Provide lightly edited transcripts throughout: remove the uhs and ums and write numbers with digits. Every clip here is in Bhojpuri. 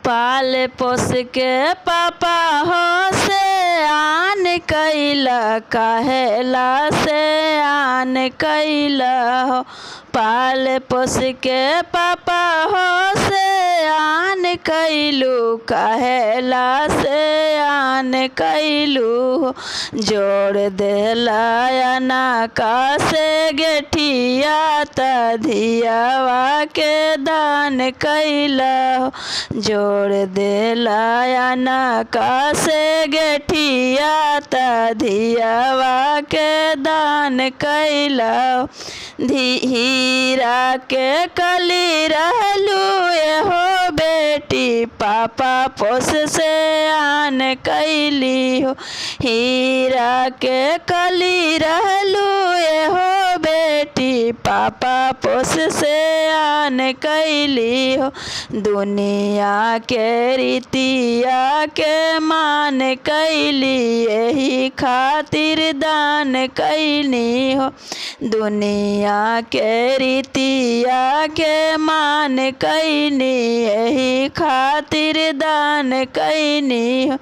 पाल पोस के पापा हो से आन कैला काहेला से आन कैला हो। पाल पोस के पापा हो से आन कैलू काहेला से आन कैलू हो। जोड़ देला अनाका से गेठिया त धियावा के दान कैला हो। जोड़ देला अनाका से गेठिया त धियावा के दान कैला हो। हीरा के कली रहलू हो बेटी पापा पोस से आन कैली हो। हीरा के कली रहलू हो बेटी पापा पोस से आन कैली हो। दुनिया के रीतिया के मान कैली यही खातिर दान कैली हो। दुनिया के रीतिया के मान कैली यही खातिर दान कैली हो।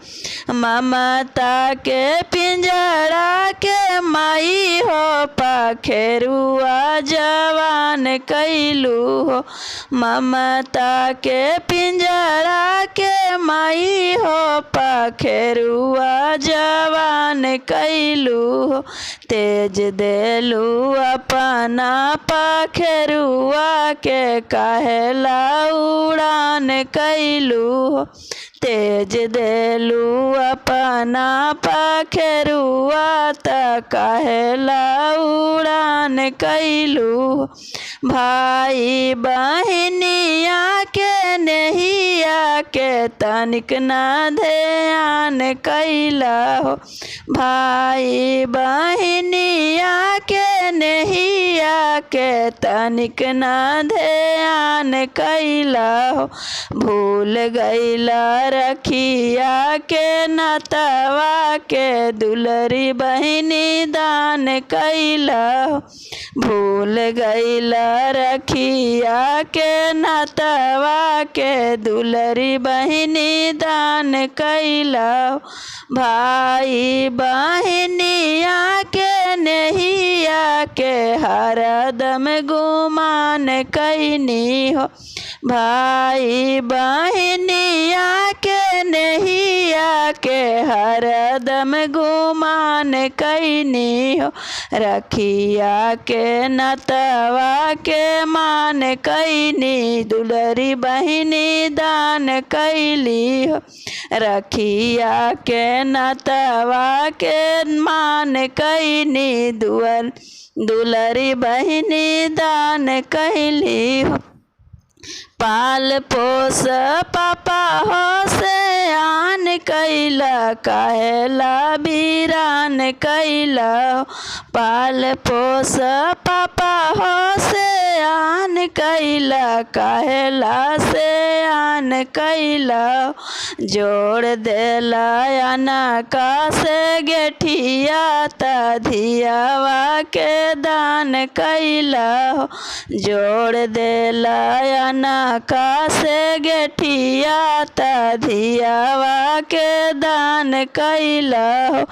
ममता के पिंजरा के माई हो पखेरुआ जवान कैलू हो। ममता के पिंजरा के माई हो पखेरुआ जवान कैलू हो। तेज देलू अपना पखेरुआ के काहेला उड़ान कैलू हो। तेज देलू अपना पखेरुआ त काहेला उड़ान कैलू हो। भाई बहनिया के नहिया के तनिक ना ध्यान कैला हो। भाई बहनिया के नहिया के तनिक ना ध्यान कैला हो। भूल गईला रखिया के नतवा के दुलरी बहनी दान कैला हो। भूल गईला रखिया के नतवा के दुलरी बहनी दान कैला हो। भाई बहनिया के नहिया के हरदम गुमान कैनी हो। भाई बहनिया के नहिया के हरदम गुमान कैनी हो। रखिया के नतवा के मान कैनी दुलरी बहनी दान कैली हो। रखिया के नतवा के मान कैनी दुलरी बहनी दान कैली हो। पाल पोस पापा हो से आन कैला काहेला बीरान कैला हो। पाल पोस पापा हो से आन कैला काहेला से आन कैला हो। जोड़ देला अनाका से गेठिया त धियावा के दान कैला हो। जोड़ देला अनाका से गेठिया त धियावा के दान कैला हो।